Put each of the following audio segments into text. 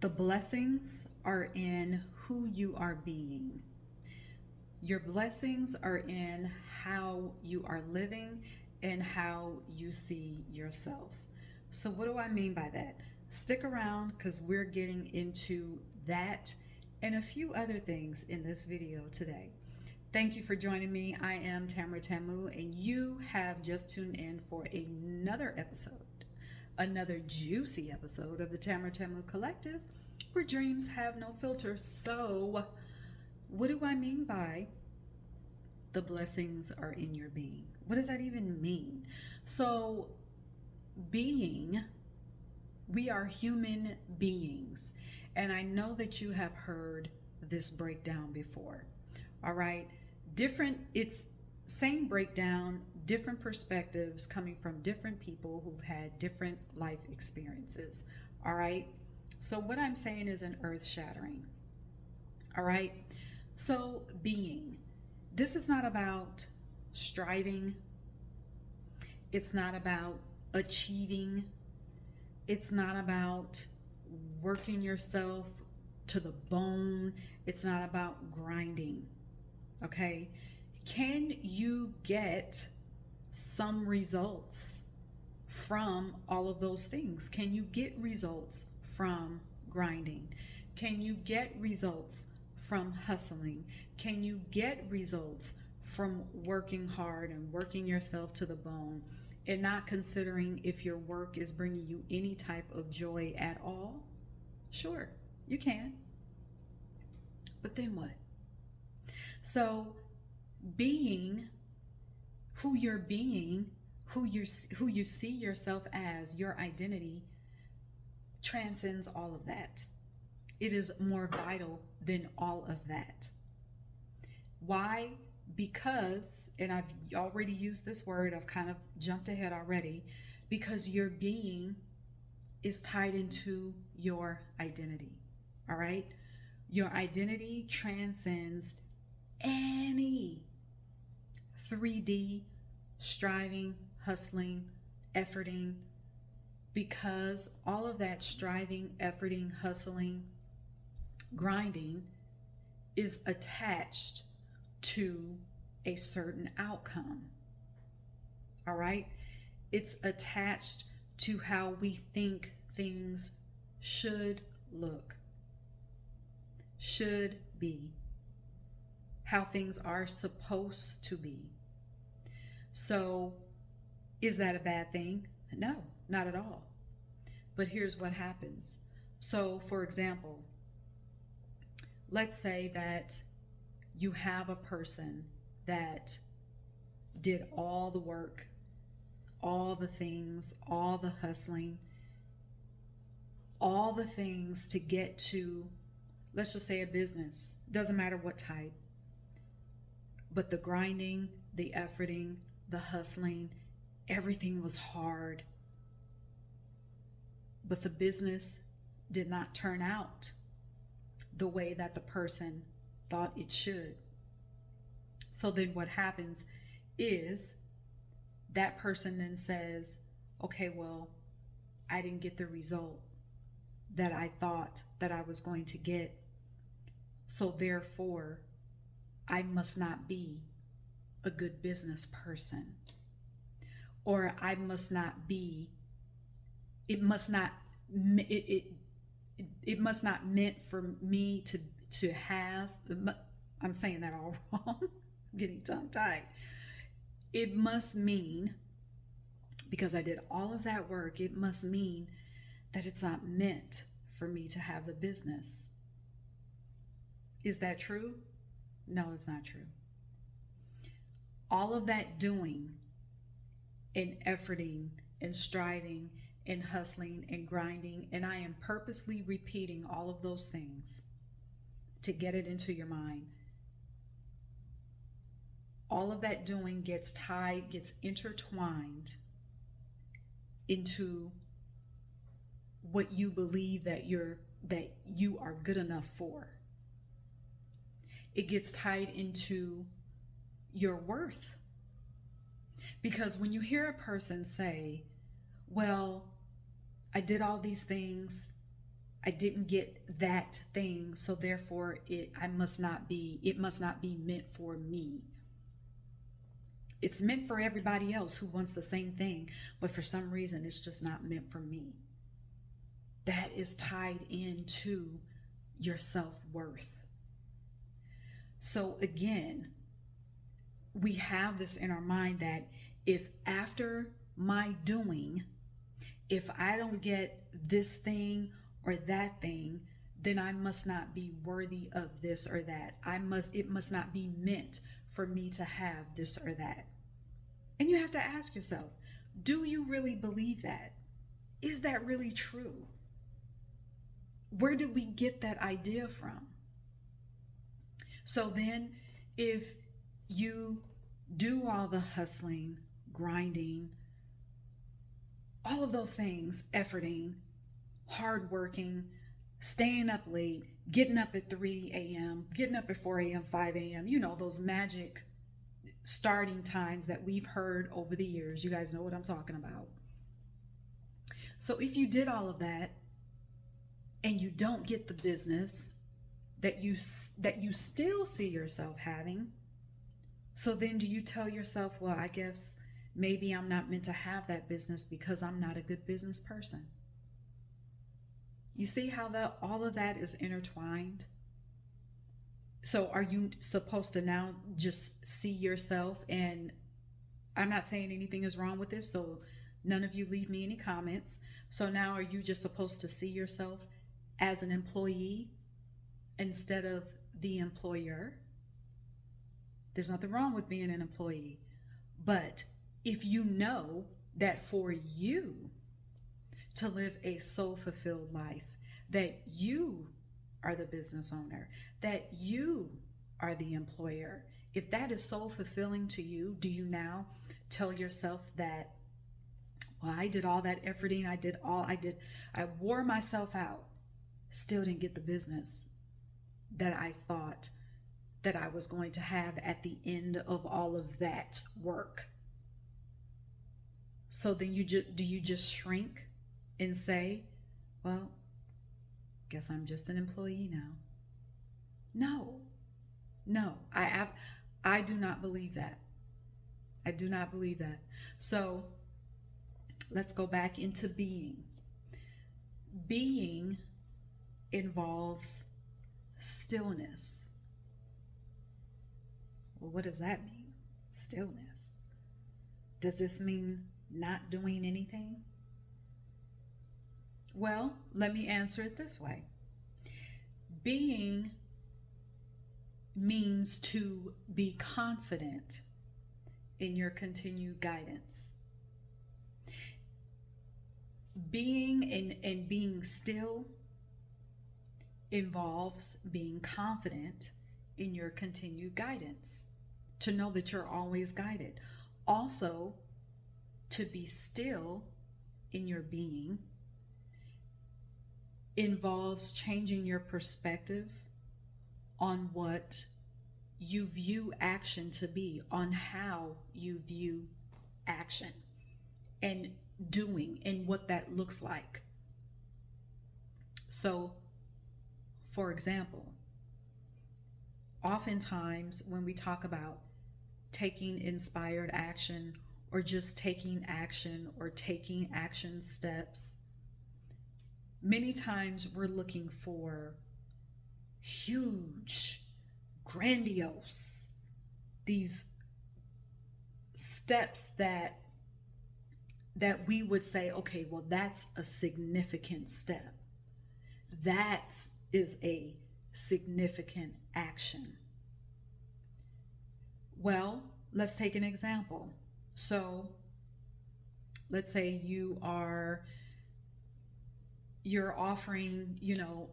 The blessings are in who you are being. Your blessings are in how you are living and how you see yourself. So, what do I mean by that? Stick around because we're getting into that and a few other things in this video today. Thank you for joining me. I am TamaraTamu, and you have just tuned in for another episode, another juicy episode of the TamaraTamu Collective, where dreams have no filter. So, what do I mean by the blessings are in your being? What does that even mean? So, we are human beings, and I know that you have heard this breakdown before. All right, it's same breakdown, different perspectives coming from different people who've had different life experiences. All right, so what I'm saying is an earth shattering. All right, so this is not about striving, it's not about achieving, it's not about working yourself to the bone, it's not about grinding. Okay, can you get some results from all of those things? Can you get results from grinding? Can you get results from hustling? Can you get results from working hard and working yourself to the bone and not considering if your work is bringing you any type of joy at all? Sure, you can. But then what? So being who you're being, who you see yourself as, your identity transcends all of that. It is more vital than all of that. Why? Because, and I've already used this word, I've kind of jumped ahead already, because your being is tied into your identity. All right? Your identity transcends any 3D striving, hustling, efforting, because all of that striving, efforting, hustling, grinding is attached to a certain outcome. All right? It's attached to how we think things should look, should be, how things are supposed to be. So, is that a bad thing? No, not at all. But here's what happens. So, for example, let's say that you have a person that did all the work, all the things, all the hustling, all the things to get to, let's just say, a business. Doesn't matter what type. But the grinding, the efforting, the hustling, everything was hard. But the business did not turn out the way that the person thought it should. So then what happens is that person then says, okay, well, I didn't get the result that I thought that I was going to get. So therefore, I must not be a good business person. Or I must not be, it must not meant for me to have, I'm saying that all wrong, I'm getting tongue tied. It must mean, because I did all of that work, it must mean that it's not meant for me to have the business. Is that true? No, it's not true. All of that doing and efforting and striving and hustling and grinding, and I am purposely repeating all of those things to get it into your mind. All of that doing gets tied, gets intertwined into what you believe that you are good enough for. It gets tied into your worth. Because when you hear a person say, well, I did all these things, I didn't get that thing, so therefore it must not be meant for me. It's meant for everybody else who wants the same thing, but for some reason it's just not meant for me. That is tied into your self-worth. So again, we have this in our mind that if after my doing, if I don't get this thing or that thing, then I must not be worthy of this or that. It must not be meant for me to have this or that. And you have to ask yourself, do you really believe that? Is that really true? Where did we get that idea from? So then if you do all the hustling, grinding, all of those things, efforting, hardworking, staying up late, getting up at 3 a.m., getting up at 4 a.m., 5 a.m., those magic starting times that we've heard over the years. You guys know what I'm talking about. So if you did all of that and you don't get the business that you still see yourself having, so then do you tell yourself, well, I guess maybe I'm not meant to have that business because I'm not a good business person? You see how all of that is intertwined? So are you supposed to now just see yourself, and I'm not saying anything is wrong with this, so none of you leave me any comments. So now are you just supposed to see yourself as an employee instead of the employer? There's nothing wrong with being an employee. But if you know that for you to live a soul-fulfilled life, that you are the business owner, that you are the employer, if that is so fulfilling to you, do you now tell yourself that, well, I did all that efforting, I wore myself out, still didn't get the business that I thought that I was going to have at the end of all of that work? So then do you just shrink and say, well, guess I'm just an employee now? No, I do not believe that. I do not believe that. So let's go back into being. Being involves stillness. Well, what does that mean? Stillness. Does this mean not doing anything? Well, let me answer it this way. Being means to be confident in your continued guidance. Being and being still involves being confident in your continued guidance, to know that you're always guided. Also, to be still in your being involves changing your perspective on what you view action to be, on how you view action and doing, and what that looks like. So, for example, oftentimes when we talk about taking inspired action, or just taking action, or taking action steps, many times we're looking for huge, grandiose, these steps that we would say, okay, well, that's a significant step. That is a significant action. Well, let's take an example. So let's say you're offering,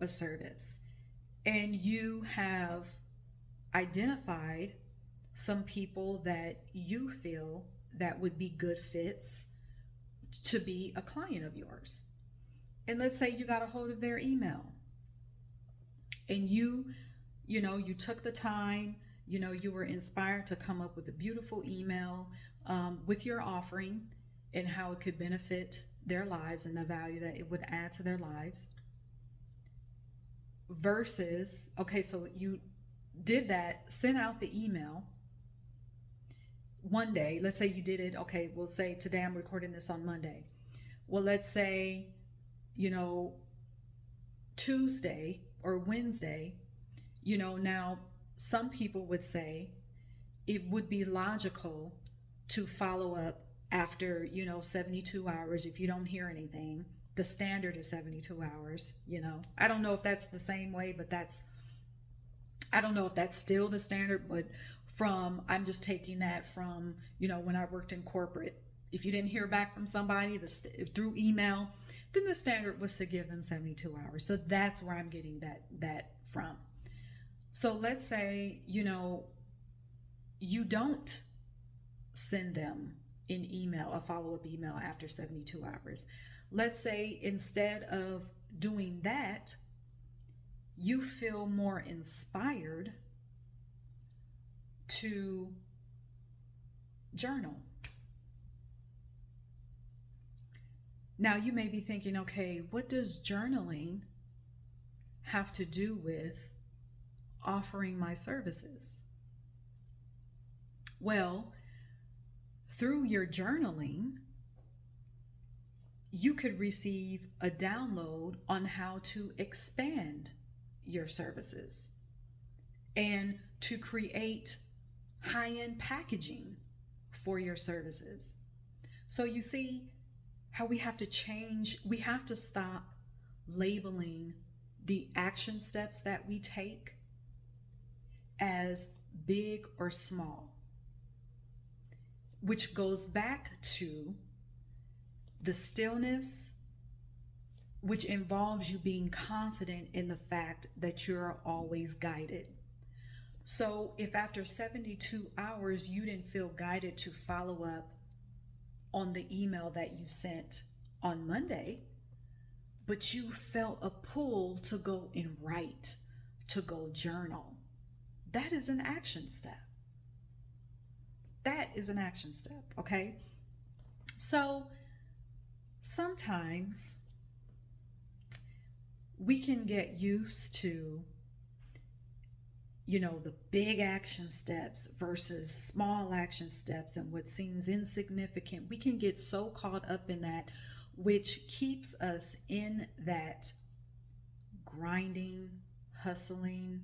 a service, and you have identified some people that you feel that would be good fits to be a client of yours. And let's say you got a hold of their email, and you took the time, you were inspired to come up with a beautiful email with your offering and how it could benefit their lives and the value that it would add to their lives. versus, okay, so you did that, sent out the email one day. Let's say you did it, okay, we'll say today I'm recording this on Monday. Well, let's say, Tuesday or Wednesday, now some people would say it would be logical to follow up after, 72 hours. If you don't hear anything, the standard is 72 hours. I don't know if that's the same way, but I don't know if that's still the standard, but I'm just taking that from, when I worked in corporate. If you didn't hear back from somebody through email, then the standard was to give them 72 hours. So that's where I'm getting that from. So let's say, you don't send them an email, a follow-up email after 72 hours. Let's say instead of doing that, you feel more inspired to journal. Now you may be thinking, okay, what does journaling have to do with offering my services? Well, through your journaling, you could receive a download on how to expand your services and to create high-end packaging for your services. So you see how we have to change, we have to stop labeling the action steps that we take as big or small, which goes back to the stillness, which involves you being confident in the fact that you're always guided. So if after 72 hours you didn't feel guided to follow up on the email that you sent on Monday, but you felt a pull to go and write, to go journal, that is an action step. That is an action step, okay? So sometimes we can get used to, the big action steps versus small action steps and what seems insignificant. We can get so caught up in that, which keeps us in that grinding, hustling,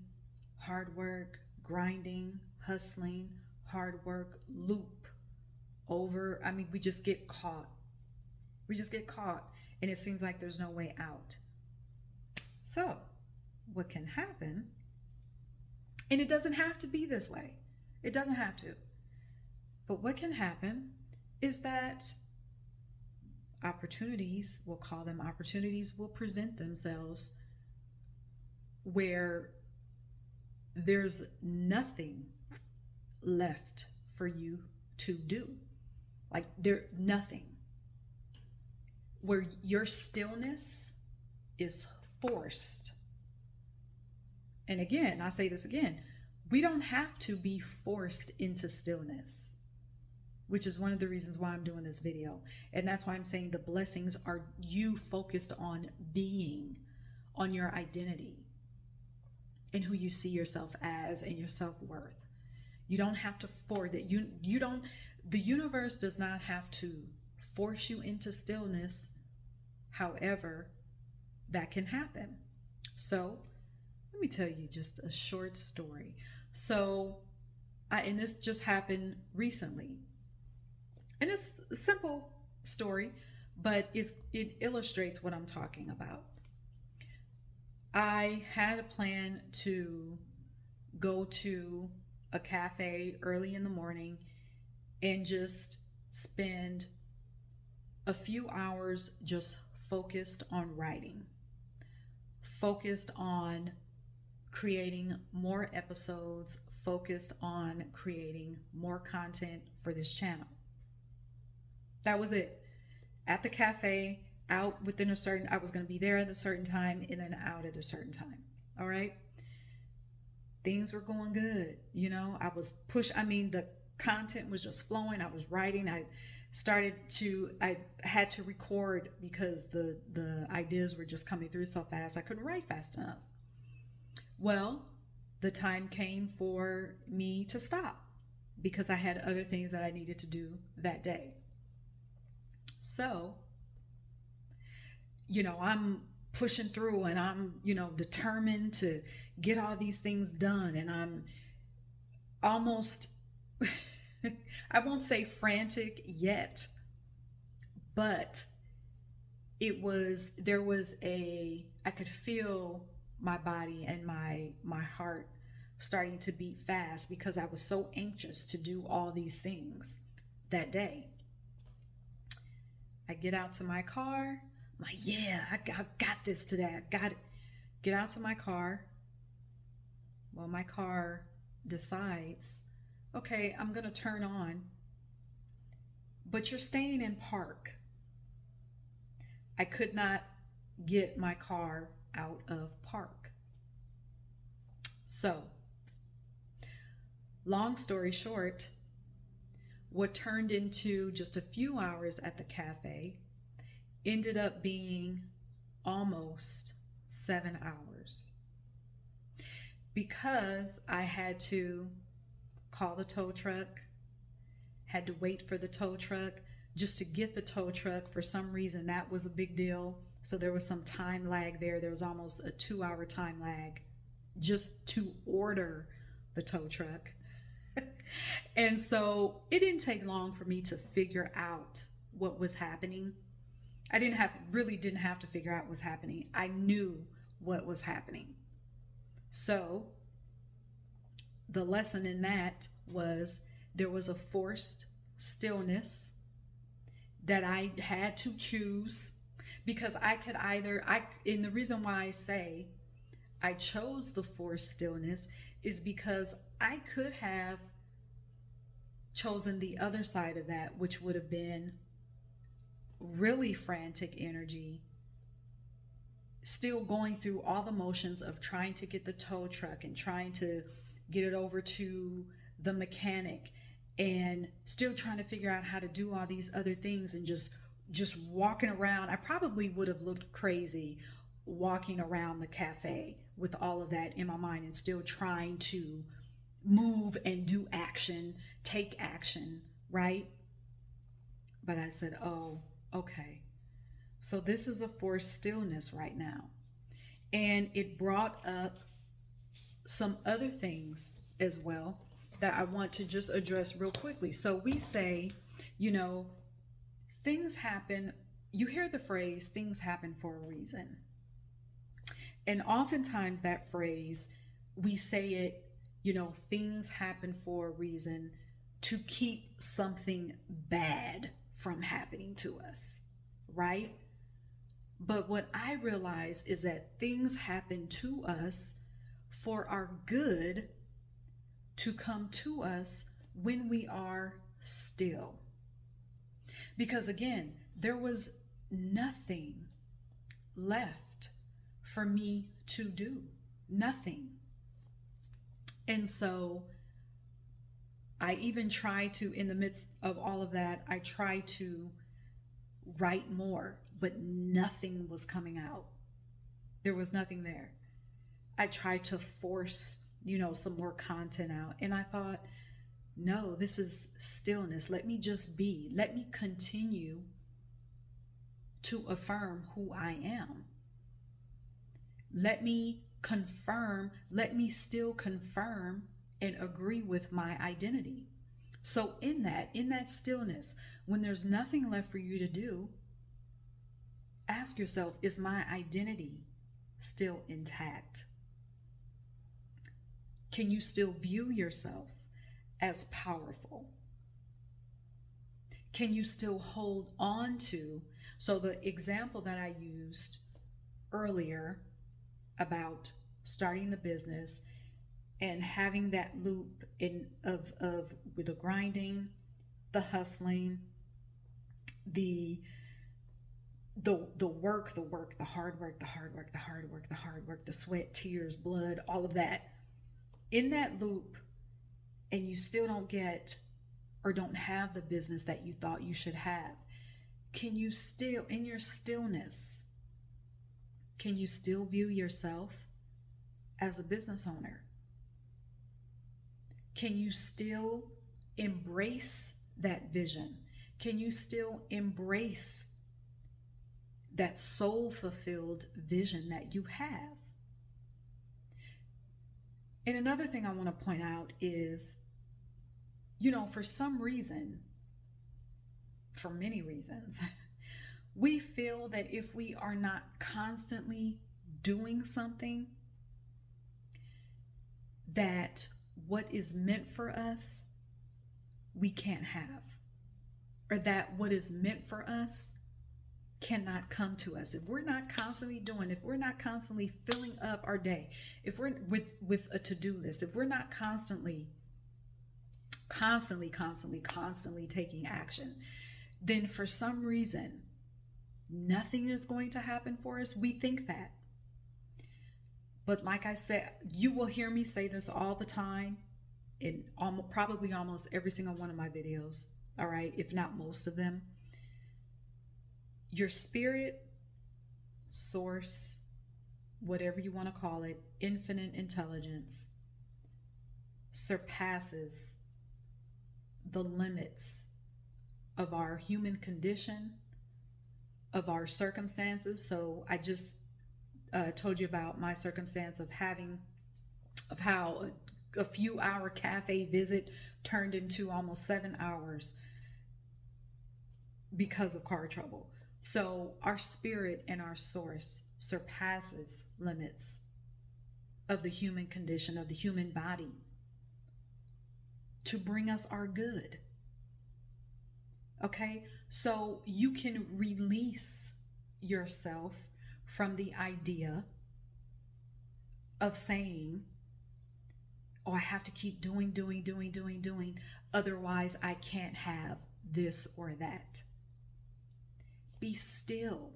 hard work, grinding, hustling, hard work loop over. We just get caught. And it seems like there's no way out. So what can happen, and it doesn't have to be this way. It doesn't have to. But what can happen is that opportunities, we'll call them opportunities, will present themselves where there's nothing left for you to do. Like nothing. Where your stillness is forced. And again, I say this again, we don't have to be forced into stillness, which is one of the reasons why I'm doing this video. And that's why I'm saying the blessings are you focused on being, on your identity and who you see yourself as and your self-worth. You don't have to force it. The universe does not have to force you into stillness. However, that can happen. So let me tell you just a short story. So, and this just happened recently. And it's a simple story, but it illustrates what I'm talking about. I had a plan to go to a cafe early in the morning and just spend a few hours just focused on writing, focused on creating more episodes, focused on creating more content for this channel. That was it. At the cafe, out within I was going to be there at a certain time and then out at a certain time. All right. Things were going good. I was the content was just flowing. I was writing. I had to record because the ideas were just coming through so fast. I couldn't write fast enough. Well, the time came for me to stop because I had other things that I needed to do that day. So, I'm pushing through and I'm, determined to get all these things done. And I'm almost, I won't say frantic yet, but I could feel my body and my heart starting to beat fast because I was so anxious to do all these things that day. I get out to my car. I'm like, yeah, I got this today. I got it. Get out to my car. Well, my car decides, okay, I'm going to turn on, but you're staying in park. I could not get my car out of park. So, long story short, what turned into just a few hours at the cafe ended up being almost 7 hours because I had to call the tow truck, had to wait for the tow truck. Just to get the tow truck, for some reason, that was a big deal. So there was some time lag there. There was almost a 2-hour time lag just to order the tow truck. And so it didn't take long for me to figure out what was happening. I really didn't have to figure out what was happening. I knew what was happening. So the lesson in that was there was a forced stillness that I had to choose because I could and the reason why I say I chose the forced stillness is because I could have chosen the other side of that, which would have been really frantic energy, still going through all the motions of trying to get the tow truck and trying to get it over to the mechanic and still trying to figure out how to do all these other things and just walking around. I probably would have looked crazy walking around the cafe with all of that in my mind and still trying to move and do action, take action, right? But I said, oh, okay. So this is a forced stillness right now. And it brought up some other things as well that I want to just address real quickly. So we say, things happen. You hear the phrase, things happen for a reason. And oftentimes that phrase, we say it, things happen for a reason to keep something bad from happening to us, right? But what I realize is that things happen to us for our good to come to us when we are still. Because again, there was nothing left for me to do. Nothing. And so I even tried to, in the midst of all of that, I tried to write more, but nothing was coming out. There was nothing there. I tried to force, some more content out. And I thought, no, this is stillness. Let me just be. Let me continue to affirm who I am. Let me still confirm and agree with my identity. So in that stillness, when there's nothing left for you to do, ask yourself, is my identity still intact? Can you still view yourself as powerful? Can you still hold on to? So the example that I used earlier about starting the business and having that loop of with the grinding, the hustling, the work, the hard work, the sweat, tears, blood, all of that. In that loop, and you still don't get or don't have the business that you thought you should have, can you still, in your stillness, can you still view yourself as a business owner? Can you still embrace that vision? Can you still embrace that soul fulfilled vision that you have? And another thing I want to point out is, for some reason, for many reasons, we feel that if we are not constantly doing something, that what is meant for us, we can't have. Or that what is meant for us cannot come to us. If we're not constantly doing, if we're not constantly filling up our day, if we're with a to-do list, if we're not constantly taking action, then for some reason, nothing is going to happen for us. We think that. But like I said, you will hear me say this all the time in probably almost every single one of my videos, all right, if not most of them. Your spirit, source, whatever you want to call it, infinite intelligence surpasses the limits of our human condition, of our circumstances. So I just told you about my circumstance of how a few hour cafe visit turned into almost 7 hours because of car trouble. So our spirit and our source surpasses limits of the human condition, of the human body, to bring us our good. Okay, so you can release yourself from the idea of saying, oh, I have to keep doing, otherwise I can't have this or that. Be still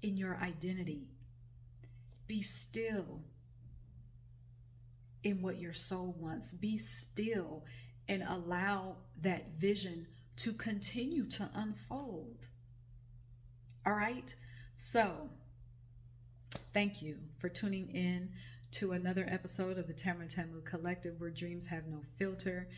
in your identity. Be still in what your soul wants. Be still and allow that vision to continue to unfold. All right? So, thank you for tuning in to another episode of the TamaraTamu Collective, where dreams have no filter.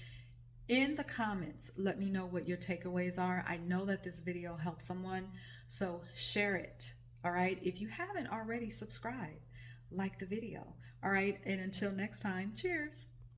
In the comments, let me know what your takeaways are. I know that this video helped someone, so share it. All right? If you haven't already, subscribe, like the video. All right? And until next time, cheers.